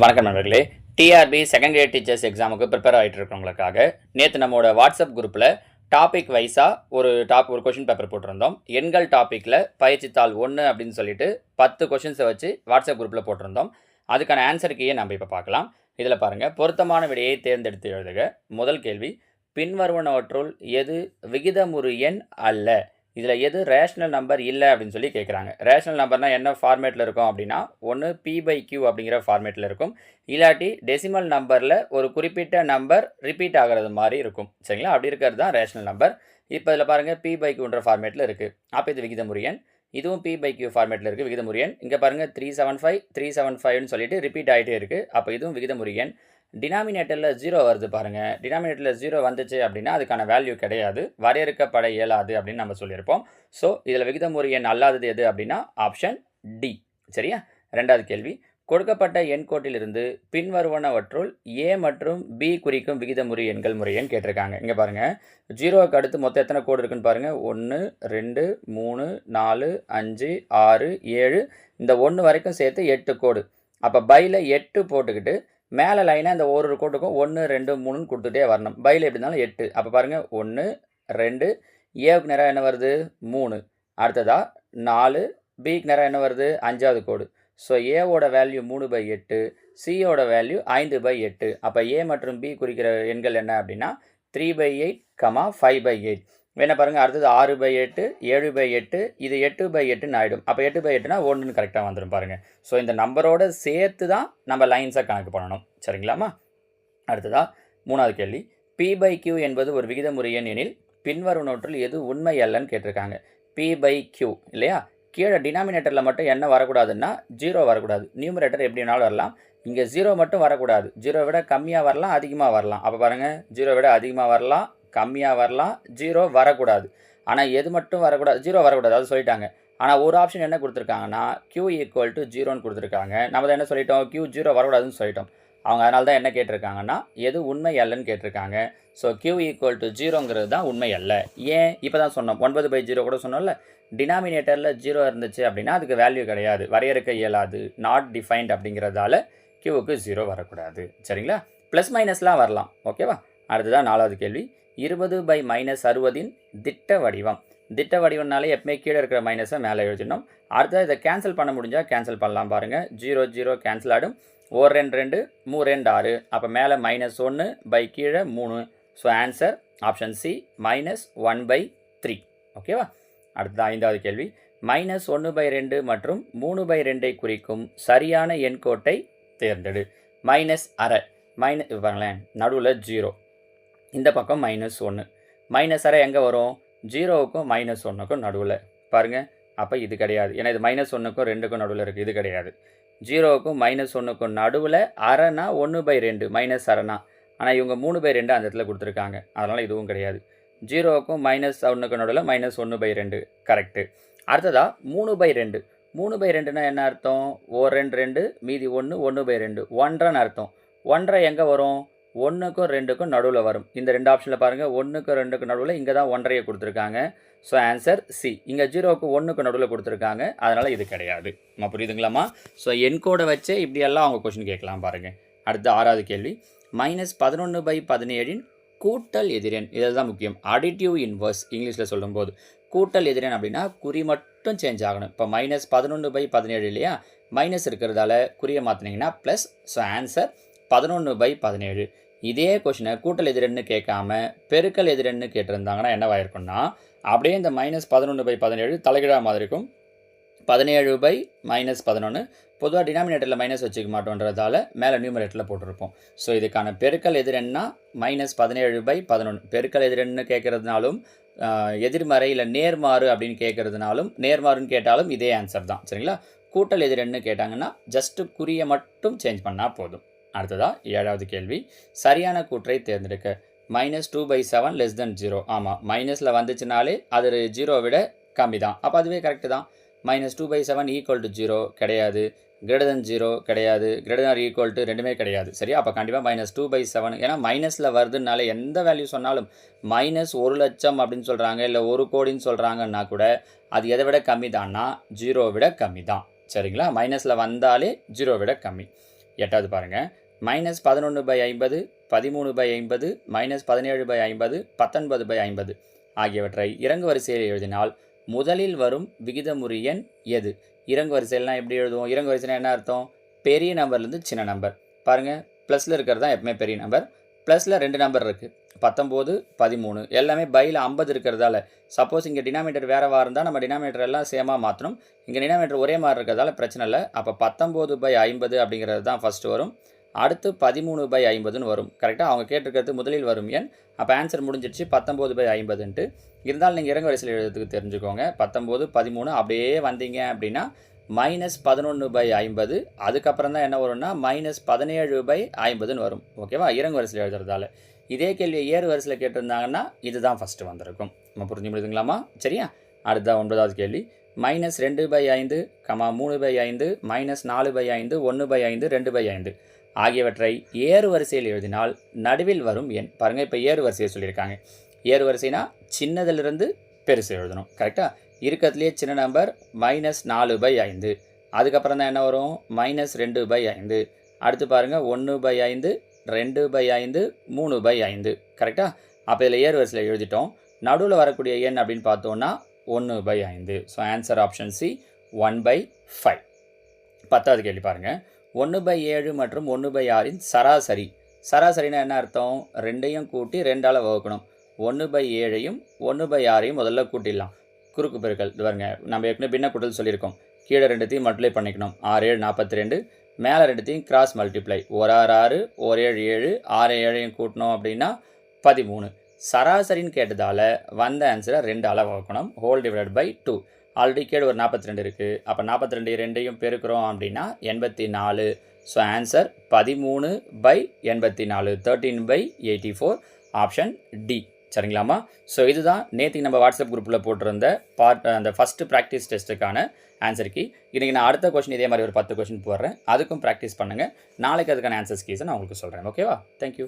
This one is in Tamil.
வணக்கம் நண்பர்களே. டிஆர்பி செகண்ட் கிரேட் டீச்சர்ஸ் எக்ஸாமுக்கு ப்ரிப்பேர் ஆகிட்டு இருக்கிறவங்களுக்காக நேற்று நம்மளோட வாட்ஸ்அப் குரூப்பில் டாபிக் வைஸாக ஒரு கொஷின் பேப்பர் போட்டிருந்தோம். எண்கள் டாப்பிக்கில் பயிற்சித்தாள் 1 அப்படின்னு சொல்லிட்டு 10 கொஷின்ஸை வச்சு வாட்ஸ்அப் குரூப்பில் போட்டிருந்தோம். அதுக்கான ஆன்சர் கீயை நம்ம இப்போ பார்க்கலாம். இதில் பாருங்கள், பொருத்தமான விடையை தேர்ந்தெடுத்து எழுதுக. முதல் கேள்வி, பின்வருவனவற்றுள் எது விகிதமுறு எண் அல்ல? இதில் எது ரேஷ்னல் நம்பர் இல்லை அப்படின்னு சொல்லி கேட்குறாங்க. ரேஷ்னல் நம்பர்னால் என்ன ஃபார்மேட்டில் இருக்கும் அப்படின்னா, ஒன்று P/Q அப்படிங்கிற ஃபார்மேட்டில் இருக்கும், இல்லாட்டி டெசிமல் நம்பரில் ஒரு குறிப்பிட்ட நம்பர் ரிப்பீட் ஆகிறது மாதிரி இருக்கும். சரிங்களா? அப்படி இருக்கிறது தான் ரேஷ்னல் நம்பர். இப்போ இதில் பாருங்கள், P/Qன்ற ஃபார்மேட்டில் இருக்குது. அப்போ இது விகிதமுறு எண். இதுவும் P/Q ஃபார்மேட்டில் இருக்குது, விகிதமுறு எண். இங்கே பாருங்கள் 375 375ன்னு சொல்லிட்டு ரிப்பீட் ஆகிட்டே இருக்குது. அப்போ இதுவும் விகிதமுறு எண். டினாமினேட்டரில் 0 வருது பாருங்கள். டினாமினேட்டரில் 0 வந்துச்சு அப்படின்னா அதுக்கான வேல்யூ கிடையாது, வரையறுக்கப்பட இயலாது அப்படின்னு நம்ம சொல்லியிருப்போம். ஸோ இதில் விகிதமுறு எண் அல்லாதது எது அப்படின்னா ஆப்ஷன் டி. சரியா? ரெண்டாவது கேள்வி, கொடுக்கப்பட்ட எண் கோட்டிலிருந்து பின்வருவனவற்றுள் ஏ மற்றும் பி குறிக்கும் விகிதமுறு எண்கள் முறையன்னு கேட்டிருக்காங்க. இங்கே பாருங்கள், 0க்கு அடுத்து மொத்தம் எத்தனை கோடு இருக்குன்னு பாருங்கள். 1 2 3 4 5 6 7, இந்த 1 வரைக்கும் சேர்த்து 8 கோடு. அப்போ பையில் 8 போட்டுக்கிட்டு மேலே லைனாக இந்த ஒரு கோட்டுக்கும் 1 2 3ன்னு கொடுத்துட்டே வரணும். பையில் எப்படி இருந்தாலும் 8. அப்போ பாருங்கள், 1 2, ஏவுக்கு நேரம் என்ன வருது 3, அடுத்ததா 4, பிக்கு நேரம் என்ன வருது 5வது கோடு. ஸோ ஏவோட வேல்யூ 3/8, சியோட வேல்யூ 5/8. அப்போ ஏ மற்றும் பி குறிக்கிற எண்கள் என்ன அப்படின்னா 3/8, 5/8. என்ன பாருங்கள், அடுத்தது 6/8, 7/8, இது 8/8ன்னு ஆகிடும். அப்போ 8/8னா 1ன்னு கரெக்டாக வந்துடும் பாருங்கள். ஸோ இந்த நம்பரோட சேர்த்து தான் நம்ம லைன்ஸை கணக்கு பண்ணணும். சரிங்களாம்மா? அடுத்ததாக மூணாவது கேள்வி, P/Q என்பது ஒரு விகிதமுறு எண் எனில் பின்வருவனவற்றில் எது உண்மை அல்லன்னு கேட்டிருக்காங்க. P/Q இல்லையா? கீழே டினாமினேட்டரில் மட்டும் என்ன வரக்கூடாதுன்னா 0 வரக்கூடாது. நியூமரேட்டர் எப்படி வேணாலும் வரலாம். இங்கே 0 மட்டும் வரக்கூடாது. 0 விட கம்மியாக வரலாம், அதிகமாக வரலாம். அப்போ பாருங்கள், 0 விட அதிகமாக வரலாம், கம்மியாக வரலாம், 0 வரக்கூடாது. ஆனால் எது மட்டும் வரக்கூடாது, 0 வரக்கூடாது, அது சொல்லிட்டாங்க. ஆனால் ஒரு ஆப்ஷன் என்ன கொடுத்துருக்காங்கன்னா Q = 0ன்னு கொடுத்துருக்காங்க. நம்ம தான் என்ன சொல்லிட்டோம், Q 0 வரக்கூடாதுன்னு சொல்லிட்டோம். அவங்க அதனால தான் என்ன கேட்டிருக்காங்கன்னா எது உண்மை அல்லன்னு கேட்டிருக்காங்க. ஸோ Q = 0ங்கிறது தான் உண்மை அல்ல. ஏன்? இப்போ தான் சொன்னோம், 9/0 கூட சொன்னோம்ல. டினாமினேட்டரில் 0 இருந்துச்சு அப்படின்னா அதுக்கு வேல்யூ கிடையாது, வரையறுக்க இயலாது, நாட் டிஃபைன்ட் அப்படிங்கிறதால Qவுக்கு 0 வரக்கூடாது. சரிங்களா? ப்ளஸ் மைனஸ்லாம் வரலாம். ஓகேவா? அடுத்ததான் நாலாவது கேள்வி, 20/-60ன் திட்ட வடிவம். திட்ட வடிவம்னாலே எப்பவுமே கீழே இருக்கிற மைனஸை மேலே எழுதிடணும். அடுத்தது இதை கேன்சல் பண்ண முடிஞ்சால் கேன்சல் பண்ணலாம் பாருங்கள். 0 0 கேன்சல் ஆகிடும். 1 2 2 3 2 6. அப்போ மேலே -1 பை கீழே 3. So answer option C -1/3. ஓகேவா? அடுத்தது ஐந்தாவது கேள்வி, -1/2 மற்றும் 3/2 குறிக்கும் சரியான எண்கோட்டை தேர்ந்தெடு. -12 மைனஸ் பாருங்களேன், நடுவில் 0, இந்த பக்கம் -1. -12 எங்கே வரும்? 0க்கும் -1க்கும் நடுவில் பாருங்கள். அப்போ இது கிடையாது, ஏன்னா இது -1க்கும் 2க்கும் நடுவில் இருக்குது, இது கிடையாது. 0க்கும் -1க்கும் நடுவில் அரைனா 1/2 -12. ஆனால் இவங்க 3/2 அந்த இடத்துல கொடுத்துருக்காங்க, அதனால் இதுவும் கிடையாது. 0க்கும் -1க்கும் நடுவில் -1/2 கரெக்டு. அடுத்ததா 3/2. 3/2னா என்ன அர்த்தம்? 1 2 2 மீதி 1 1/2, 1/2ன்னு அர்த்தம். 1/2 எங்கே வரும்? 1க்கும் 2க்கும் நடுவில் வரும். இந்த ரெண்டு ஆப்ஷனில் பாருங்கள், 1க்கும் 2க்கும் நடுவில் இங்கே தான் 1/2 கொடுத்துருக்காங்க. So answer C. இங்கே 0க்கும் 1க்கும் நடுவில் கொடுத்துருக்காங்க, அதனால் இது கிடையாது. நம்ம புரியுதுங்களாம்மா? ஸோ என்கோடை வச்சே இப்படியெல்லாம் அவங்க கொஷின் கேட்கலாம் பாருங்கள். அடுத்து ஆறாவது கேள்வி, -11/17ன் கூட்டல் எதிரெண். இதில் தான் முக்கியம், அடிட்டிவ் இன்வர்ஸ் இங்கிலீஷில் சொல்லும்போது. கூட்டல் எதிரெண் அப்படின்னா குறி மட்டும் சேஞ்ச் ஆகணும். இப்போ -11/17 இல்லையா? மைனஸ் இருக்கிறதால குறியை மாற்றினீங்கன்னா ப்ளஸ். So answer 11/17. இதே கொஷினை கூட்டல் எதிரெண்ணு கேட்காம பெருக்கல் எதிரெண்ணு கேட்டிருந்தாங்கன்னா என்னவாயிருக்குன்னா, அப்படியே இந்த -11/17 தலைகீழாக மாதிரி இருக்கும். 17/-11. பொதுவாக டினாமினேட்டரில் மைனஸ் வச்சுக்க மாட்டோன்றதால மேலே நியூமரேட்டரில் போட்டிருப்போம். ஸோ இதுக்கான பெருக்கல் எதிரெண்ணா -17/11. பெருக்கல் எதிரெண்ணு கேட்குறதுனாலும் எதிர்மறை இல்லை நேர்மாறு அப்படின்னு கேட்குறதுனாலும், நேர்மாறுன்னு கேட்டாலும் இதே ஆன்சர் தான். சரிங்களா? கூட்டல் எதிரெண்ணு கேட்டாங்கன்னா ஜஸ்ட்டு குறியை மட்டும் சேஞ்ச் பண்ணால் போதும். அடுத்ததாக ஏழாவது கேள்வி, சரியான கூற்றை தேர்ந்தெடுக்க. -2/7 <0. ஆமாம், மைனஸில் வந்துச்சுனாலே அது 0 விட கம்மி தான், அப்போ அதுவே கரெக்டு தான். -2/7 = 0 கிடையாது, <0 கிடையாது, > ரெண்டுமே கிடையாது. சரியா? அப்போ கண்டிப்பாக -2/7, ஏன்னா மைனஸில் வருதுனால எந்த வேல்யூ சொன்னாலும் -1,00,000 அப்படின்னு சொல்கிறாங்க, இல்லை 1 கோடின்னு சொல்கிறாங்கன்னா கூட அது எதை விட கம்மி தான்னா 0 விட கம்மி தான். சரிங்களா? மைனஸில் வந்தாலே 0 விட கம்மி. எட்டாவது பாருங்கள், -11/50, 13/50, -17/50, 19/50 ஆகியவற்றை இறங்கு வரிசையில் எழுதினால் முதலில் வரும் விகிதமுறு எண் எது? இறங்கு வரிசையில்னால் எப்படி எழுதுவோம்? இறங்கு வரிசைனா என்ன அர்த்தம்? பெரிய நம்பர்லேருந்து சின்ன நம்பர். பாருங்கள், ப்ளஸில் இருக்கிறது தான் எப்பவுமே பெரிய நம்பர். ப்ளஸில் 2 நம்பர் இருக்குது, 19, 13. எல்லாமே பையில் 50 இருக்கிறதால, சப்போஸ் இங்கே டினாமினேட்டர் வேறவா இருந்தால் நம்ம டினாமினேட்டர் எல்லாம் சேமாக மாற்றணும். இங்கே டினாமினேட்டர் ஒரே மாதிரி இருக்கிறதால பிரச்சனை இல்லை. அப்போ 19/50 அப்படிங்கிறது தான் ஃபஸ்ட்டு வரும். அடுத்து 13/50ன்னு வரும். கரெக்டாக அவங்க கேட்டிருக்கிறது முதலில் வரும் எண். அப்போ ஆன்சர் முடிஞ்சிடுச்சு 19/50ன்ட்டு. இருந்தாலும் நீங்கள் இறங்கு வரிசையில் எழுதுறதுக்கு தெரிஞ்சுக்கோங்க. 19, 13 அப்படியே வந்தீங்க அப்படின்னா -11/50. அதுக்கப்புறம் தான் என்ன வரும்னா -17/50ன்னு வரும். ஓகேவா? இறங்கு வரிசையில் எழுதுறதால. இதே கேள்வியை ஏறு வரிசையில் கேட்டிருந்தாங்கன்னா இதுதான் ஃபஸ்ட்டு வந்திருக்கும். நம்ம புரிஞ்சு முடியுதுங்களாமா? சரியா? அடுத்த 9வது கேள்வி, -2/5, 3/5, -4/5, 1/5, 2/5 ஆகியவற்றை ஏறு வரிசையில் எழுதினால் நடுவில் வரும் எண். பாருங்கள், இப்போ ஏறு வரிசையை சொல்லியிருக்காங்க. ஏறு வரிசைனா சின்னதிலிருந்து பெருசு எழுதணும். கரெக்டாக? இருக்கிறதுலையே சின்ன நம்பர் -4/5. அதுக்கப்புறம் தான் என்ன வரும்? -2/5. அடுத்து பாருங்கள் 1/5, 2/5, 3/5. கரெக்டாக? அப்போ இதில் ஏறு வரிசையில் எழுதிட்டோம். நடுவில் வரக்கூடிய எண் அப்படின்னு பார்த்தோன்னா 1/5. So answer option C 1/5. 10வது கேள்வி பாருங்கள், 1/7 மற்றும் 1/6 சராசரி. சராசரினா என்ன அர்த்தம்? ரெண்டையும் கூட்டி 2ஆல் வகுக்கணும். 1/7ஐயும் 1/6ஐயும் முதல்ல கூட்டிடலாம். குறுக்கு பெருக்கல் இது பாருங்க, நம்ம ஏற்கனவே பின்ன கூட்டல் சொல்லியிருக்கோம். கீழே ரெண்டுத்தையும் மல்டிப்ளை பண்ணிக்கணும். 6 7 42, மேலே ரெண்டுத்தையும் கிராஸ் மல்டிப்ளை. 1 6 6, 1 7 7, 6 7ஐயும் கூட்டணும் அப்படின்னா 13. சராசரின்னு கேட்டதால் வந்த ஆன்சரை 2ஆல் வகுக்கணும். Whole divided by 2. ஆல்ரெடி கீழே ஒரு 42 இருக்குது. அப்போ 42 ரெண்டையும் பெருக்கிறோம் அப்படின்னா 84. So answer 13/84, 13/84, option D. சரிங்களாமா? ஸோ இதுதான் நேற்றுக்கு நம்ம வாட்ஸ்அப் குரூப்பில் போட்டிருந்த அந்த ஃபஸ்ட்டு ப்ராக்டிஸ் டெஸ்ட்டுக்கான ஆன்சர் கீ. இன்றைக்கி நான் அடுத்த கொஷின் இதே மாதிரி ஒரு 10 கொஷின் போடுறேன். அதுக்கும் ப்ராக்டிஸ் பண்ணுங்கள். நாளைக்கு அதுக்கான ஆன்சர்ஸ் கீஸை நான் உங்களுக்கு சொல்கிறேன். ஓகேவா? தேங்க்யூ.